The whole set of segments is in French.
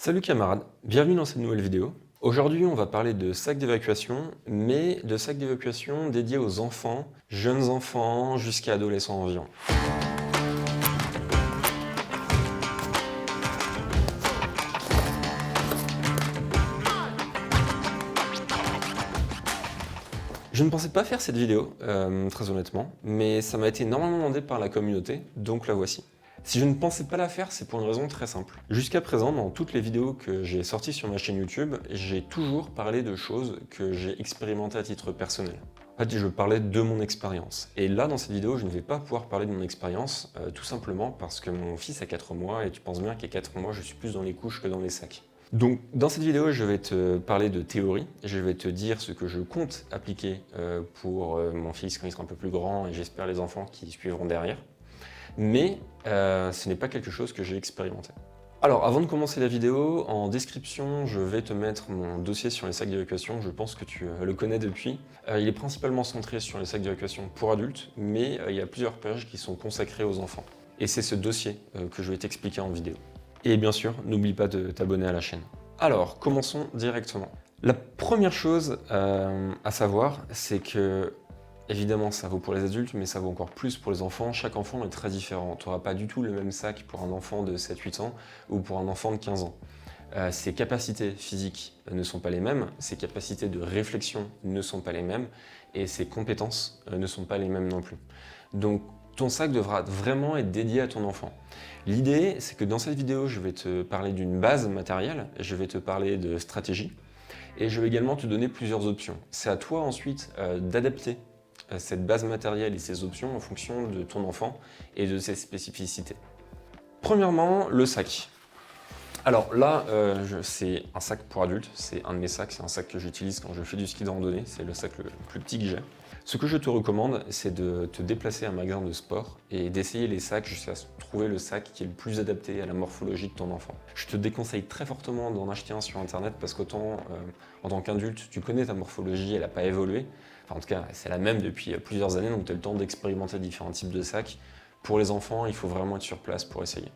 Salut camarades, bienvenue dans cette nouvelle vidéo. Aujourd'hui on va parler de sacs d'évacuation, mais de sacs d'évacuation dédiés aux enfants, jeunes enfants jusqu'à adolescents environ. Je ne pensais pas faire cette vidéo, très honnêtement, mais ça m'a été énormément demandé par la communauté, donc la voici. Si je ne pensais pas la faire, c'est pour une raison très simple. Jusqu'à présent, dans toutes les vidéos que j'ai sorties sur ma chaîne YouTube, j'ai toujours parlé de choses que j'ai expérimentées à titre personnel. En fait, je parlais de mon expérience. Et là, dans cette vidéo, je ne vais pas pouvoir parler de mon expérience, tout simplement parce que mon fils a 4 mois, et tu penses bien qu'à 4 mois, je suis plus dans les couches que dans les sacs. Donc, dans cette vidéo, je vais te parler de théorie, je vais te dire ce que je compte appliquer pour mon fils quand il sera un peu plus grand, et j'espère les enfants qui suivront derrière. Mais ce n'est pas quelque chose que j'ai expérimenté. Alors, avant de commencer la vidéo, en description, je vais te mettre mon dossier sur les sacs d'évacuation. Je pense que tu le connais depuis. Il est principalement centré sur les sacs d'évacuation pour adultes, mais il y a plusieurs pages qui sont consacrées aux enfants. Et c'est ce dossier que je vais t'expliquer en vidéo. Et bien sûr, n'oublie pas de t'abonner à la chaîne. Alors, commençons directement. La première chose à savoir, c'est que évidemment, ça vaut pour les adultes, mais ça vaut encore plus pour les enfants. Chaque enfant est très différent. Tu n'auras pas du tout le même sac pour un enfant de 7-8 ans ou pour un enfant de 15 ans. Ses capacités physiques ne sont pas les mêmes, ses capacités de réflexion ne sont pas les mêmes, et ses compétences ne sont pas les mêmes non plus. Donc, ton sac devra vraiment être dédié à ton enfant. L'idée, c'est que dans cette vidéo, je vais te parler d'une base matérielle, je vais te parler de stratégie, et je vais également te donner plusieurs options. C'est à toi ensuite d'adapter cette base matérielle et ses options en fonction de ton enfant et de ses spécificités. Premièrement, le sac. Alors là, c'est un sac pour adultes, c'est un de mes sacs, c'est un sac que j'utilise quand je fais du ski de randonnée, c'est le sac le plus petit que j'ai. Ce que je te recommande, c'est de te déplacer à un magasin de sport et d'essayer les sacs jusqu'à trouver le sac qui est le plus adapté à la morphologie de ton enfant. Je te déconseille très fortement d'en acheter un sur internet parce qu'autant en tant qu'adulte, tu connais ta morphologie, elle n'a pas évolué. Enfin, en tout cas, c'est la même depuis plusieurs années, donc tu as le temps d'expérimenter différents types de sacs. Pour les enfants, il faut vraiment être sur place pour essayer.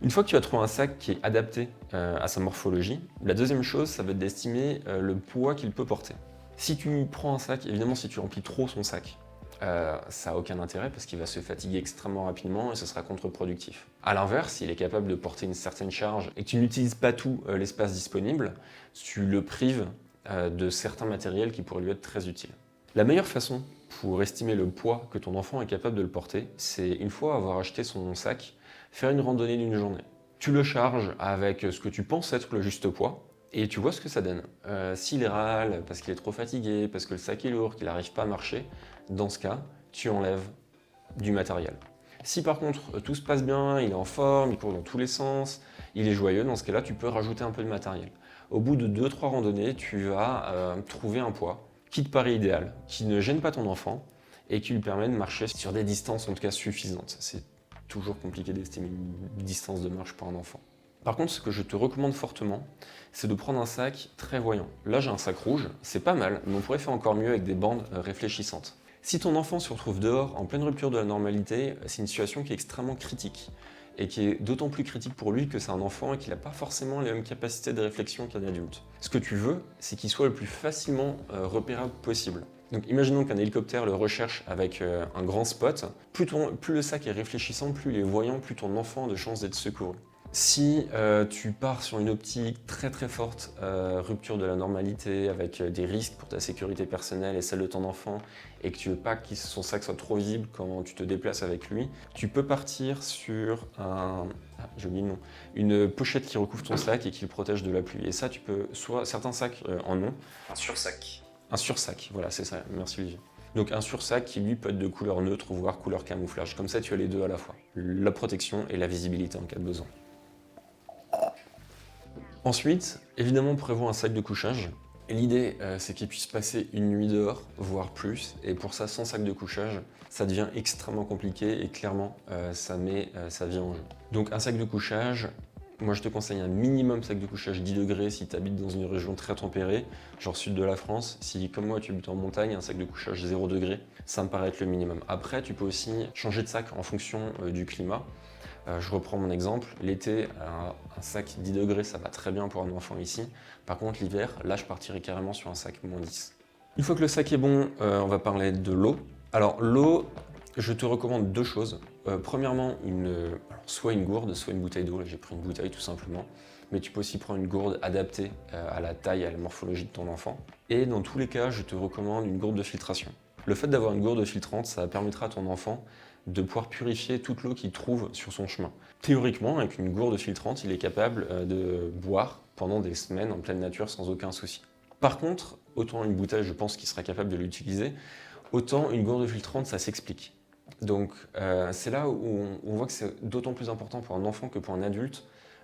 Une fois que tu as trouvé un sac qui est adapté à sa morphologie, la deuxième chose, ça va être d'estimer le poids qu'il peut porter. Si tu prends un sac, évidemment si tu remplis trop son sac, ça n'a aucun intérêt parce qu'il va se fatiguer extrêmement rapidement et ce sera contre-productif. A l'inverse, s'il est capable de porter une certaine charge et que tu n'utilises pas tout l'espace disponible, tu le prives de certains matériels qui pourraient lui être très utiles. La meilleure façon pour estimer le poids que ton enfant est capable de le porter, c'est une fois avoir acheté son sac, faire une randonnée d'une journée. Tu le charges avec ce que tu penses être le juste poids et tu vois ce que ça donne. S'il râle parce qu'il est trop fatigué, parce que le sac est lourd, qu'il n'arrive pas à marcher, dans ce cas, tu enlèves du matériel. Si par contre tout se passe bien, il est en forme, il court dans tous les sens, il est joyeux, dans ce cas-là, tu peux rajouter un peu de matériel. Au bout de 2-3 randonnées, tu vas trouver un poids qui te paraît idéal, qui ne gêne pas ton enfant et qui lui permet de marcher sur des distances en tout cas suffisantes. C'est toujours compliqué d'estimer une distance de marche pour un enfant. Par contre, ce que je te recommande fortement, c'est de prendre un sac très voyant. Là, j'ai un sac rouge, c'est pas mal, mais on pourrait faire encore mieux avec des bandes réfléchissantes. Si ton enfant se retrouve dehors, en pleine rupture de la normalité, c'est une situation qui est extrêmement critique et qui est d'autant plus critique pour lui que c'est un enfant et qu'il n'a pas forcément les mêmes capacités de réflexion qu'un adulte. Ce que tu veux, c'est qu'il soit le plus facilement repérable possible. Donc imaginons qu'un hélicoptère le recherche avec un grand spot. Plus le sac est réfléchissant, plus il est voyant, plus ton enfant a de chances d'être secouru. Si tu pars sur une optique très très forte, rupture de la normalité, avec des risques pour ta sécurité personnelle et celle de ton enfant, et que tu veux pas que son sac soit trop visible quand tu te déplaces avec lui, tu peux partir sur une pochette qui recouvre ton sac et qui le protège de la pluie. Et ça, tu peux, soit certains sacs en ont. Un sursac. Un sursac, voilà, c'est ça, merci Olivier. Donc un sursac qui lui peut être de couleur neutre, voire couleur camouflage. Comme ça, tu as les deux à la fois. La protection et la visibilité en cas de besoin. Ensuite, évidemment, prévois un sac de couchage. L'idée, c'est qu'il puisse passer une nuit dehors, voire plus. Et pour ça, sans sac de couchage, ça devient extrêmement compliqué et clairement, ça met sa vie en jeu. Donc un sac de couchage, moi je te conseille un minimum sac de couchage 10 degrés si tu habites dans une région très tempérée, genre sud de la France. Si, comme moi, tu habites en montagne, un sac de couchage 0 degré, ça me paraît être le minimum. Après, tu peux aussi changer de sac en fonction du climat. Je reprends mon exemple, l'été, un sac 10 degrés, ça va très bien pour un enfant ici. Par contre, l'hiver, là, je partirai carrément sur un sac moins 10. Une fois que le sac est bon, on va parler de l'eau. Alors, l'eau, je te recommande deux choses. Premièrement, soit une gourde, soit une bouteille d'eau. Là, j'ai pris une bouteille tout simplement. Mais tu peux aussi prendre une gourde adaptée à la taille et à la morphologie de ton enfant. Et dans tous les cas, je te recommande une gourde de filtration. Le fait d'avoir une gourde filtrante, ça permettra à ton enfant de pouvoir purifier toute l'eau qu'il trouve sur son chemin. Théoriquement, avec une gourde filtrante, il est capable de boire pendant des semaines en pleine nature sans aucun souci. Par contre, autant une bouteille, je pense qu'il sera capable de l'utiliser, autant une gourde filtrante, ça s'explique. Donc c'est là où on voit que c'est d'autant plus important pour un enfant que pour un adulte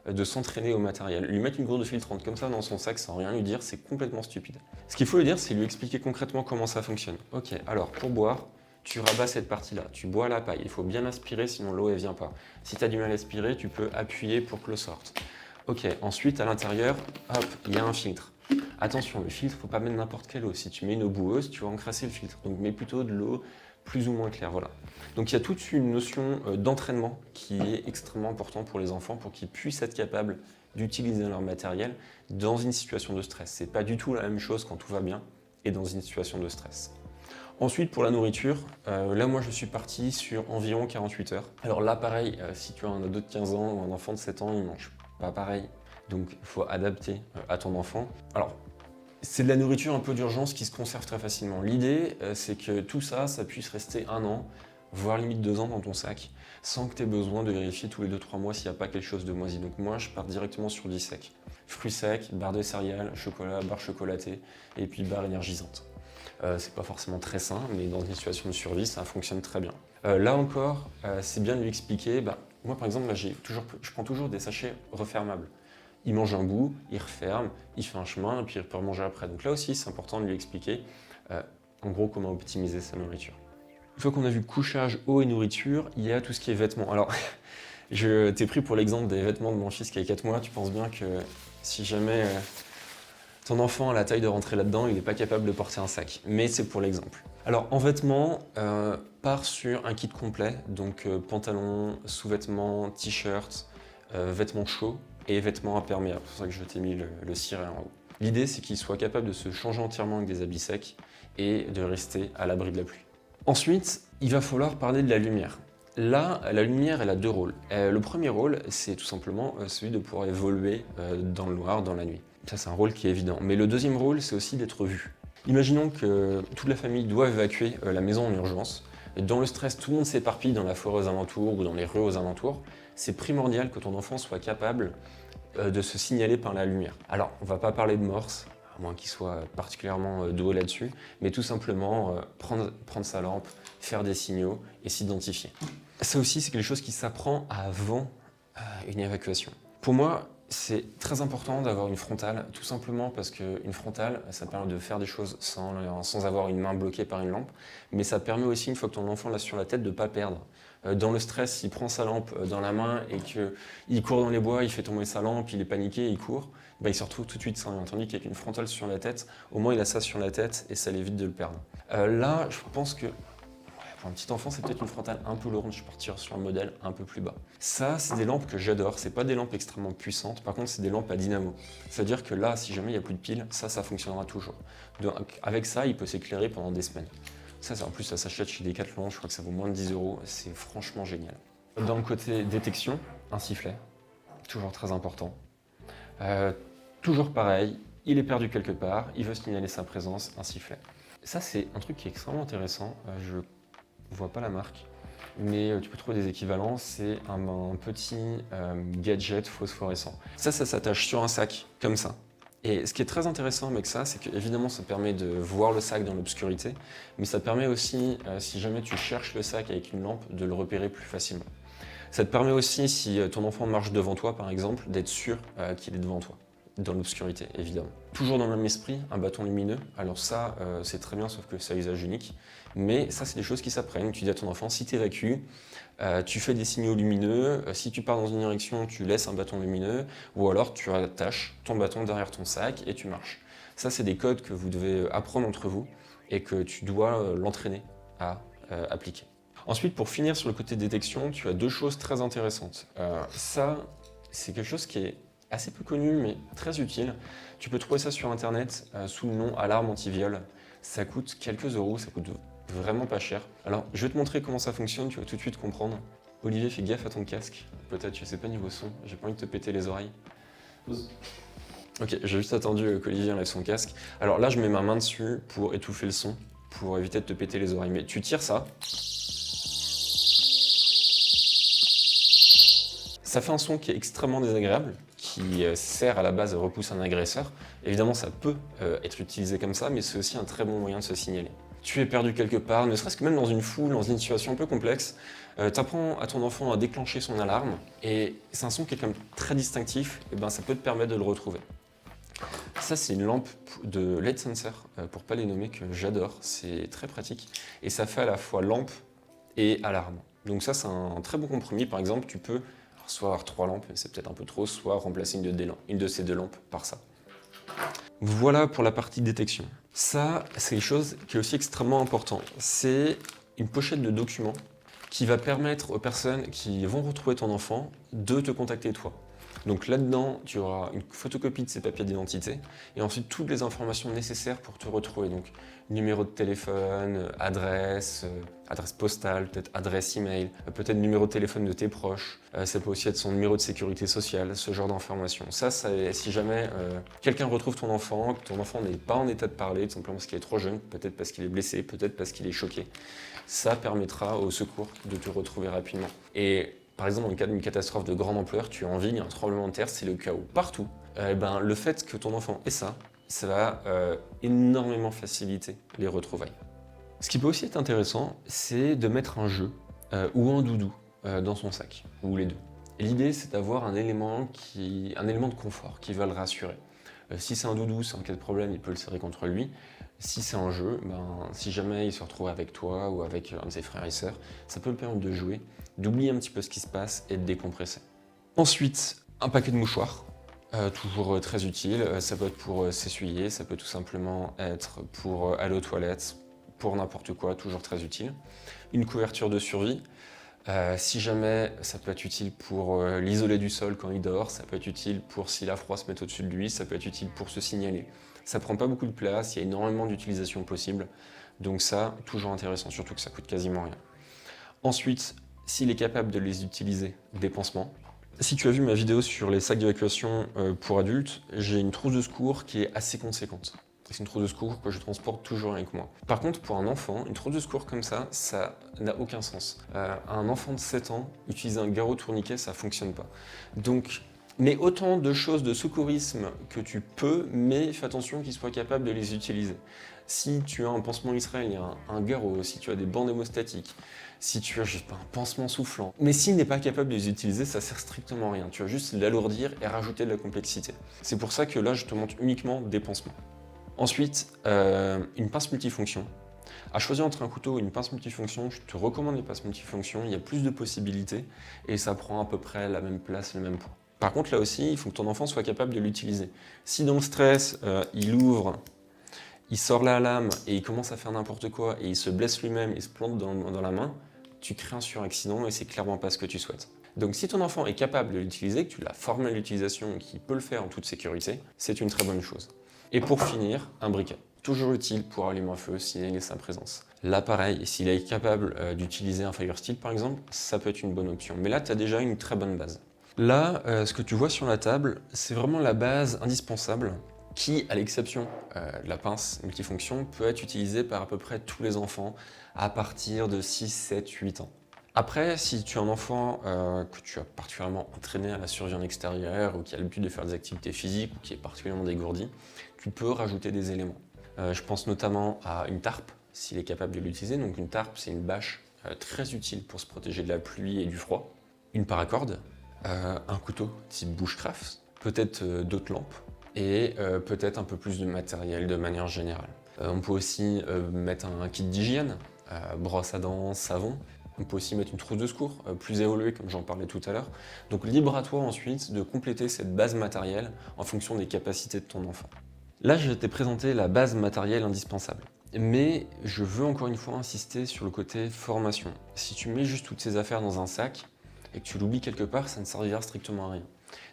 de s'entraîner au matériel. Lui mettre une gourde filtrante comme ça dans son sac sans rien lui dire, c'est complètement stupide. Ce qu'il faut lui dire, c'est lui expliquer concrètement comment ça fonctionne. Ok, alors pour boire, tu rabats cette partie-là, tu bois la paille, il faut bien aspirer sinon l'eau elle vient pas. Si tu as du mal à aspirer, tu peux appuyer pour que l'eau sorte. Ok, ensuite à l'intérieur, hop, il y a un filtre. Attention, le filtre, faut pas mettre n'importe quelle eau. Si tu mets une eau boueuse, tu vas encrasser le filtre. Donc mets plutôt de l'eau plus ou moins claire, voilà. Donc il y a toute une notion d'entraînement qui est extrêmement important pour les enfants pour qu'ils puissent être capables d'utiliser leur matériel dans une situation de stress. C'est pas du tout la même chose quand tout va bien et dans une situation de stress. Ensuite, pour la nourriture, là, moi, je suis parti sur environ 48 heures. Alors là, pareil, si tu as un ado de 15 ans ou un enfant de 7 ans, il mange pas pareil. Donc, il faut adapter à ton enfant. Alors, c'est de la nourriture un peu d'urgence qui se conserve très facilement. L'idée, c'est que tout ça, ça puisse rester 1 an, voire limite 2 ans dans ton sac, sans que tu aies besoin de vérifier tous les 2-3 mois s'il n'y a pas quelque chose de moisi. Donc moi, je pars directement sur du sec. Fruits secs, barres de céréales, chocolat, barres chocolatées, et puis barres énergisantes. C'est pas forcément très sain, mais dans une situation de survie, ça fonctionne très bien. Là encore, c'est bien de lui expliquer. Moi, par exemple, là, je prends toujours des sachets refermables. Il mange un bout, il referme, il fait un chemin, et puis il peut remanger après. Donc là aussi, c'est important de lui expliquer, en gros, comment optimiser sa nourriture. Une fois qu'on a vu couchage, eau et nourriture, il y a tout ce qui est vêtements. Alors, je t'ai pris pour l'exemple des vêtements de mon fils qui a 4 mois. Tu penses bien que si jamais ton enfant a la taille de rentrer là-dedans, il n'est pas capable de porter un sac. Mais c'est pour l'exemple. Alors, en vêtements, part sur un kit complet. Donc, pantalon, sous-vêtements, t-shirt, vêtements chauds et vêtements imperméables. C'est pour ça que je t'ai mis le ciré en haut. L'idée, c'est qu'il soit capable de se changer entièrement avec des habits secs et de rester à l'abri de la pluie. Ensuite, il va falloir parler de la lumière. Là, la lumière, elle a 2 rôles. Le premier rôle, c'est tout simplement celui de pouvoir évoluer dans le noir, dans la nuit. Ça, c'est un rôle qui est évident. Mais le deuxième rôle, c'est aussi d'être vu. Imaginons que toute la famille doit évacuer la maison en urgence. Dans le stress, tout le monde s'éparpille dans la forêt aux alentours ou dans les rues aux alentours. C'est primordial que ton enfant soit capable de se signaler par la lumière. Alors, on ne va pas parler de morse, à moins qu'il soit particulièrement doué là-dessus, mais tout simplement prendre sa lampe, faire des signaux et s'identifier. Ça aussi, c'est quelque chose qui s'apprend avant une évacuation. Pour moi, c'est très important d'avoir une frontale, tout simplement parce qu'une frontale, ça permet de faire des choses sans avoir une main bloquée par une lampe, mais ça permet aussi, une fois que ton enfant l'a sur la tête, de ne pas perdre. Dans le stress, s'il prend sa lampe dans la main et qu'il court dans les bois, il fait tomber sa lampe, il est paniqué, il court, il se retrouve tout de suite sans rien. Tandis qu'avec une frontale sur la tête, au moins il a ça sur la tête et ça l'évite de le perdre. Là, je pense que pour un petit enfant, c'est peut-être une frontale un peu lourde, je vais partir sur un modèle un peu plus bas. Ça, c'est des lampes que j'adore, c'est pas des lampes extrêmement puissantes, par contre, c'est des lampes à dynamo. C'est-à-dire que là, si jamais il n'y a plus de piles, ça fonctionnera toujours. Donc, avec ça, il peut s'éclairer pendant des semaines. Ça, en plus, ça s'achète chez Decathlon, je crois que ça vaut moins de 10 €, c'est franchement génial. Dans le côté détection, un sifflet, toujours très important. Toujours pareil, il est perdu quelque part, il veut signaler sa présence, un sifflet. Ça, c'est un truc qui est extrêmement intéressant, je vois pas la marque, mais tu peux trouver des équivalents, c'est un petit gadget phosphorescent. Ça s'attache sur un sac, comme ça. Et ce qui est très intéressant avec ça, c'est qu'évidemment, ça permet de voir le sac dans l'obscurité, mais ça permet aussi, si jamais tu cherches le sac avec une lampe, de le repérer plus facilement. Ça te permet aussi, si ton enfant marche devant toi, par exemple, d'être sûr qu'il est devant toi, dans l'obscurité, évidemment. Toujours dans le même esprit, un bâton lumineux. Alors ça, c'est très bien, sauf que c'est à usage unique. Mais ça, c'est des choses qui s'apprennent. Tu dis à ton enfant, si tu évacues, tu fais des signaux lumineux. Si tu pars dans une direction, tu laisses un bâton lumineux. Ou alors, tu attaches ton bâton derrière ton sac et tu marches. Ça, c'est des codes que vous devez apprendre entre vous et que tu dois l'entraîner à appliquer. Ensuite, pour finir sur le côté détection, tu as deux choses très intéressantes. Ça, c'est quelque chose qui est assez peu connu, mais très utile. Tu peux trouver ça sur Internet sous le nom alarme anti-viol. Ça coûte quelques euros, ça coûte vraiment pas cher. Alors, je vais te montrer comment ça fonctionne, tu vas tout de suite comprendre. Olivier, fais gaffe à ton casque. Peut-être, je sais pas niveau son, j'ai pas envie de te péter les oreilles. Ok, j'ai juste attendu qu'Olivier enlève son casque. Alors là, je mets ma main dessus pour étouffer le son, pour éviter de te péter les oreilles. Mais tu tires ça. Ça fait un son qui est extrêmement désagréable, qui sert à la base à repousser un agresseur. Évidemment, ça peut être utilisé comme ça, mais c'est aussi un très bon moyen de se signaler. Tu es perdu quelque part, ne serait-ce que même dans une foule, dans une situation un peu complexe, tu apprends à ton enfant à déclencher son alarme, et c'est un son qui est quand même très distinctif, et ben ça peut te permettre de le retrouver. Ça, c'est une lampe de LED sensor, pour pas les nommer, que j'adore, c'est très pratique, et ça fait à la fois lampe et alarme. Donc ça, c'est un très bon compromis. Par exemple, tu peux soit avoir 3 lampes, c'est peut-être un peu trop, soit remplacer une de ces 2 lampes par ça. Voilà pour la partie détection. Ça, c'est quelque chose qui est aussi extrêmement important. C'est une pochette de documents qui va permettre aux personnes qui vont retrouver ton enfant de te contacter toi. Donc là-dedans, tu auras une photocopie de ses papiers d'identité et ensuite toutes les informations nécessaires pour te retrouver. Donc numéro de téléphone, adresse, adresse postale, peut-être adresse email, peut-être numéro de téléphone de tes proches. Ça peut aussi être son numéro de sécurité sociale, ce genre d'informations. Ça, si jamais quelqu'un retrouve ton enfant, que ton enfant n'est pas en état de parler, tout simplement parce qu'il est trop jeune, peut-être parce qu'il est blessé, peut-être parce qu'il est choqué, ça permettra au secours de te retrouver rapidement. Et par exemple, dans le cas d'une catastrophe de grande ampleur, tu es en ville, il y a un tremblement de terre, c'est le chaos partout. Le fait que ton enfant ait ça va énormément faciliter les retrouvailles. Ce qui peut aussi être intéressant, c'est de mettre un jeu ou un doudou dans son sac, ou les deux. L'idée, c'est d'avoir un élément de confort qui va le rassurer. Si c'est un doudou, c'est en cas de problème, il peut le serrer contre lui. Si c'est un jeu, si jamais il se retrouve avec toi ou avec un de ses frères et sœurs, ça peut le permettre de jouer, d'oublier un petit peu ce qui se passe et de décompresser. Ensuite, un paquet de mouchoirs, toujours très utile. Ça peut être pour s'essuyer, ça peut tout simplement être pour aller aux toilettes, pour n'importe quoi, toujours très utile. Une couverture de survie. Si jamais, ça peut être utile pour l'isoler du sol quand il dort, ça peut être utile pour s'il a froid se mettre au-dessus de lui, ça peut être utile pour se signaler. Ça prend pas beaucoup de place, il y a énormément d'utilisations possibles, donc ça, toujours intéressant, surtout que ça coûte quasiment rien. Ensuite, s'il est capable de les utiliser, des pansements. Si tu as vu ma vidéo sur les sacs d'évacuation pour adultes, j'ai une trousse de secours qui est assez conséquente. C'est une trousse de secours que je transporte toujours avec moi. Par contre, pour un enfant, une trousse de secours comme ça n'a aucun sens. Un enfant de 7 ans, utiliser un garrot tourniquet, ça fonctionne pas. Donc, mais autant de choses de secourisme que tu peux, mais fais attention qu'il soit capable de les utiliser. Si tu as un pansement israélien, un garrot, si tu as des bandes hémostatiques, si tu as juste un pansement soufflant, mais s'il n'est pas capable de les utiliser, ça sert strictement à rien. Tu vas juste l'alourdir et rajouter de la complexité. C'est pour ça que là, je te montre uniquement des pansements. Ensuite, une pince multifonction. À choisir entre un couteau et une pince multifonction, je te recommande les pinces multifonctions, il y a plus de possibilités et ça prend à peu près la même place, le même poids. Par contre, là aussi, il faut que ton enfant soit capable de l'utiliser. Si dans le stress, il ouvre, il sort la lame et il commence à faire n'importe quoi et il se blesse lui-même et se plante dans la main, tu crées un suraccident et c'est clairement pas ce que tu souhaites. Donc si ton enfant est capable de l'utiliser, que tu l'as formé à l'utilisation et qu'il peut le faire en toute sécurité, c'est une très bonne chose. Et pour finir, un briquet. Toujours utile pour allumer un feu s'il est sa présence. Là pareil, s'il est capable d'utiliser un fire stick par exemple, ça peut être une bonne option. Mais là, tu as déjà une très bonne base. Là, ce que tu vois sur la table, c'est vraiment la base indispensable qui, à l'exception de la pince multifonction, peut être utilisée par à peu près tous les enfants à partir de 6, 7, 8 ans. Après, si tu as un enfant que tu as particulièrement entraîné à la survie en extérieur ou qui a l'habitude de faire des activités physiques ou qui est particulièrement dégourdi, tu peux rajouter des éléments. Je pense notamment à une tarpe, s'il est capable de l'utiliser. Donc une tarpe, c'est une bâche très utile pour se protéger de la pluie et du froid. Une paracorde, un couteau type bushcraft, peut-être d'autres lampes et peut-être un peu plus de matériel de manière générale. On peut aussi mettre un kit d'hygiène, brosse à dents, savon. On peut aussi mettre une trousse de secours plus évoluée, comme j'en parlais tout à l'heure. Donc libre à toi ensuite de compléter cette base matérielle en fonction des capacités de ton enfant. Là, je t'ai présenté la base matérielle indispensable. Mais je veux encore une fois insister sur le côté formation. Si tu mets juste toutes ces affaires dans un sac et que tu l'oublies quelque part, ça ne servira strictement à rien.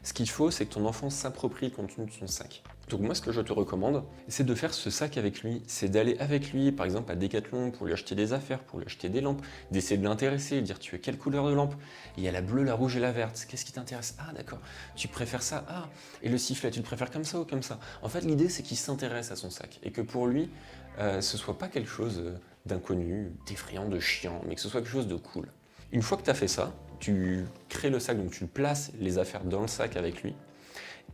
Ce qu'il faut, c'est que ton enfant s'approprie le contenu de son sac. Donc moi, ce que je te recommande, c'est de faire ce sac avec lui. C'est d'aller avec lui, par exemple, à Decathlon pour lui acheter des affaires, pour lui acheter des lampes, d'essayer de l'intéresser, de dire tu veux quelle couleur de lampe? Il y a la bleue, la rouge et la verte. Qu'est-ce qui t'intéresse? Ah d'accord, tu préfères ça? Ah, et le sifflet, tu le préfères comme ça ou comme ça? En fait, l'idée, c'est qu'il s'intéresse à son sac et que pour lui, ce soit pas quelque chose d'inconnu, d'effrayant, de chiant, mais que ce soit quelque chose de cool. Une fois que tu as fait ça, tu crées le sac, donc tu places les affaires dans le sac avec lui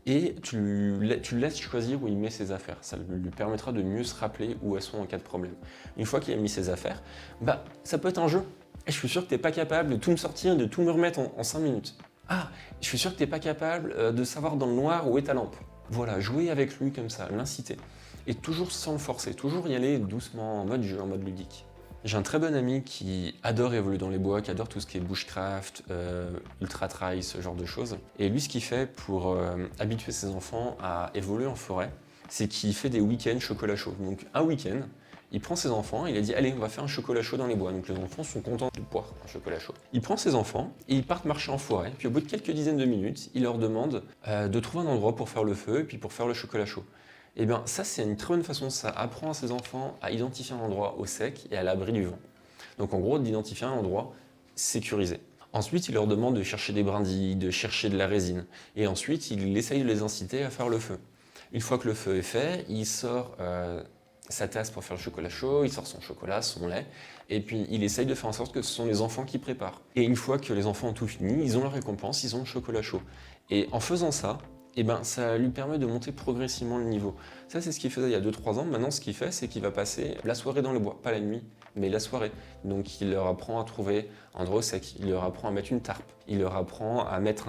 et tu le laisses choisir où il met ses affaires. Ça lui permettra de mieux se rappeler où elles sont en cas de problème. Une fois qu'il a mis ses affaires, ça peut être un jeu. Et je suis sûr que tu n'es pas capable de tout me sortir, de tout me remettre en 5 minutes. Ah, je suis sûr que tu n'es pas capable de savoir dans le noir où est ta lampe. Voilà, jouer avec lui comme ça, l'inciter. Et toujours sans le forcer, toujours y aller doucement, en mode jeu, en mode ludique. J'ai un très bon ami qui adore évoluer dans les bois, qui adore tout ce qui est bushcraft, ultra trail, ce genre de choses. Et lui, ce qu'il fait pour habituer ses enfants à évoluer en forêt, c'est qu'il fait des week-ends chocolat chaud. Donc un week-end, il prend ses enfants, il a dit allez, on va faire un chocolat chaud dans les bois. Donc les enfants sont contents de boire un chocolat chaud. Il prend ses enfants et ils partent marcher en forêt. Puis au bout de quelques dizaines de minutes, il leur demande de trouver un endroit pour faire le feu et puis pour faire le chocolat chaud. Et bien ça, c'est une très bonne façon, ça apprend à ses enfants à identifier un endroit au sec et à l'abri du vent. Donc en gros, d'identifier un endroit sécurisé. Ensuite, il leur demande de chercher des brindilles, de chercher de la résine. Et ensuite, il essaye de les inciter à faire le feu. Une fois que le feu est fait, il sort sa tasse pour faire le chocolat chaud, il sort son chocolat, son lait, et puis il essaye de faire en sorte que ce sont les enfants qui préparent. Et une fois que les enfants ont tout fini, ils ont leur récompense, ils ont le chocolat chaud. Et en faisant ça, ça lui permet de monter progressivement le niveau. Ça, c'est ce qu'il faisait il y a 2-3 ans. Maintenant, ce qu'il fait, c'est qu'il va passer la soirée dans le bois, pas la nuit, mais la soirée. Donc, il leur apprend à trouver un endroit sec, il leur apprend à mettre une tarpe, il leur apprend à mettre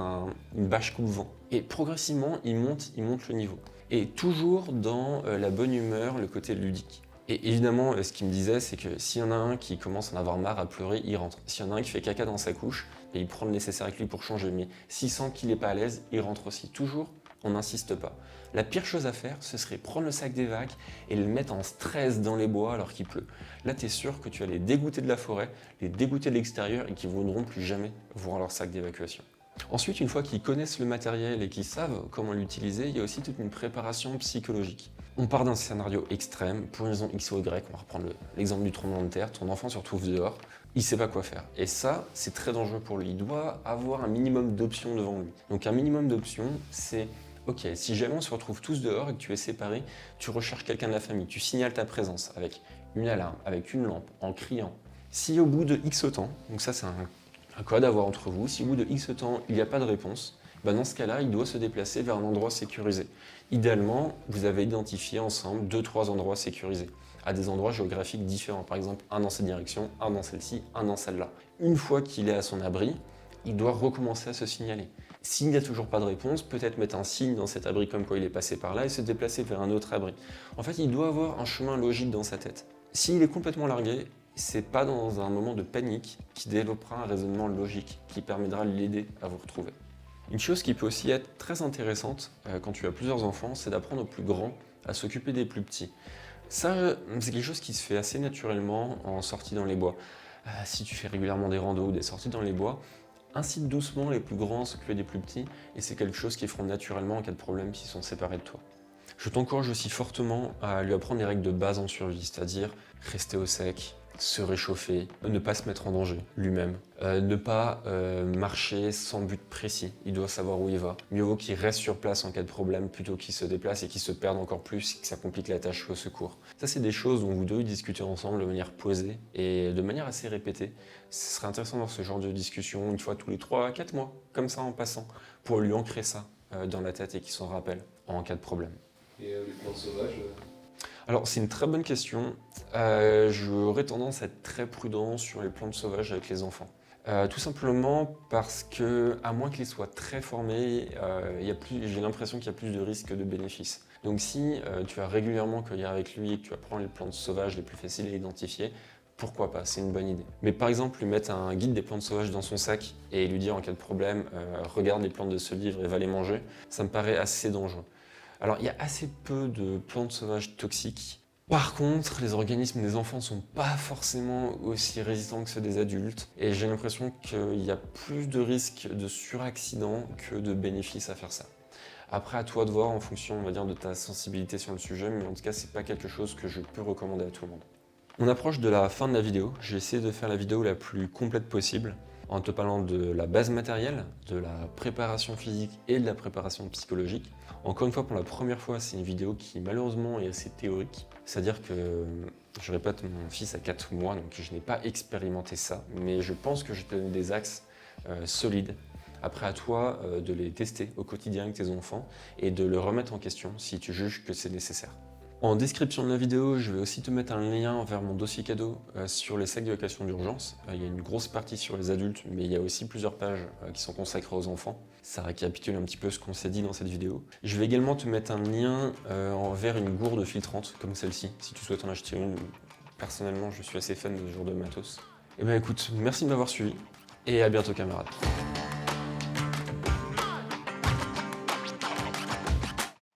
une bâche coupe-vent. Et progressivement, il monte le niveau. Et toujours dans la bonne humeur, le côté ludique. Et évidemment, ce qu'il me disait, c'est que s'il y en a un qui commence à en avoir marre, à pleurer, il rentre. S'il y en a un qui fait caca dans sa couche, et il prend le nécessaire avec lui pour changer. Mais s'il sent qu'il n'est pas à l'aise, il rentre aussi. Toujours, on n'insiste pas. La pire chose à faire, ce serait prendre le sac des vagues et le mettre en stress dans les bois alors qu'il pleut. Là, tu es sûr que tu vas les dégoûter de la forêt, les dégoûter de l'extérieur et qu'ils ne voudront plus jamais voir leur sac d'évacuation. Ensuite, une fois qu'ils connaissent le matériel et qu'ils savent comment l'utiliser, il y a aussi toute une préparation psychologique. On part d'un scénario extrême, pour une raison X ou Y, on va reprendre l'exemple du tremblement de terre, ton enfant se retrouve dehors, il ne sait pas quoi faire. Et ça, c'est très dangereux pour lui. Il doit avoir un minimum d'options devant lui. Donc un minimum d'options, c'est ok, si jamais on se retrouve tous dehors et que tu es séparé, tu recherches quelqu'un de la famille, tu signales ta présence avec une alarme, avec une lampe, en criant. Si au bout de X temps, donc ça c'est un code à avoir entre vous, si au bout de X temps il n'y a pas de réponse, dans ce cas-là, il doit se déplacer vers un endroit sécurisé. Idéalement, vous avez identifié ensemble 2-3 endroits sécurisés, à des endroits géographiques différents. Par exemple, un dans cette direction, un dans celle-ci, un dans celle-là. Une fois qu'il est à son abri, il doit recommencer à se signaler. S'il n'y a toujours pas de réponse, peut-être mettre un signe dans cet abri comme quoi il est passé par là et se déplacer vers un autre abri. En fait, il doit avoir un chemin logique dans sa tête. S'il est complètement largué, c'est pas dans un moment de panique qu'il développera un raisonnement logique qui permettra de l'aider à vous retrouver. Une chose qui peut aussi être très intéressante quand tu as plusieurs enfants, c'est d'apprendre aux plus grands à s'occuper des plus petits. Ça, c'est quelque chose qui se fait assez naturellement en sortie dans les bois. Si tu fais régulièrement des randos ou des sorties dans les bois, incite doucement les plus grands à s'occuper des plus petits et c'est quelque chose qu'ils feront naturellement en cas de problème s'ils sont séparés de toi. Je t'encourage aussi fortement à lui apprendre les règles de base en survie, c'est-à-dire rester au sec, se réchauffer, ne pas se mettre en danger lui-même, ne pas marcher sans but précis, il doit savoir où il va. Mieux vaut qu'il reste sur place en cas de problème plutôt qu'il se déplace et qu'il se perde encore plus et que ça complique la tâche au secours. Ça, c'est des choses dont vous devez discuter ensemble de manière posée et de manière assez répétée. Ce serait intéressant d'avoir ce genre de discussion une fois tous les 3-4 mois, comme ça en passant, pour lui ancrer ça dans la tête et qu'il s'en rappelle en cas de problème. Et les plantes sauvages Alors, c'est une très bonne question. J'aurais tendance à être très prudent sur les plantes sauvages avec les enfants. Tout simplement parce que, à moins qu'ils soient très formés, j'ai l'impression qu'il y a plus de risques que de bénéfices. Donc si tu as régulièrement cueillir avec lui et que tu apprends les plantes sauvages les plus faciles à identifier, pourquoi pas, c'est une bonne idée. Mais par exemple, lui mettre un guide des plantes sauvages dans son sac et lui dire en cas de problème, regarde les plantes de ce livre et va les manger, ça me paraît assez dangereux. Alors, il y a assez peu de plantes sauvages toxiques, Par contre, les organismes des enfants ne sont pas forcément aussi résistants que ceux des adultes et j'ai l'impression qu'il y a plus de risques de suraccident que de bénéfices à faire ça. Après, à toi de voir en fonction, on va dire, de ta sensibilité sur le sujet, mais en tout cas, c'est pas quelque chose que je peux recommander à tout le monde. On approche de la fin de la vidéo. J'ai essayé de faire la vidéo la plus complète possible en te parlant de la base matérielle, de la préparation physique et de la préparation psychologique. Encore une fois, pour la première fois, c'est une vidéo qui malheureusement est assez théorique. C'est-à-dire que, je répète, mon fils a 4 mois, donc je n'ai pas expérimenté ça, mais je pense que je te donne des axes solides. Après, à toi de les tester au quotidien avec tes enfants et de le remettre en question si tu juges que c'est nécessaire. En description de la vidéo, je vais aussi te mettre un lien vers mon dossier cadeau sur les sacs de location d'urgence. Il y a une grosse partie sur les adultes, mais il y a aussi plusieurs pages qui sont consacrées aux enfants. Ça récapitule un petit peu ce qu'on s'est dit dans cette vidéo. Je vais également te mettre un lien vers une gourde filtrante comme celle-ci, si tu souhaites en acheter une. Personnellement, je suis assez fan de ce genre de matos. Et bien écoute, merci de m'avoir suivi et à bientôt camarades.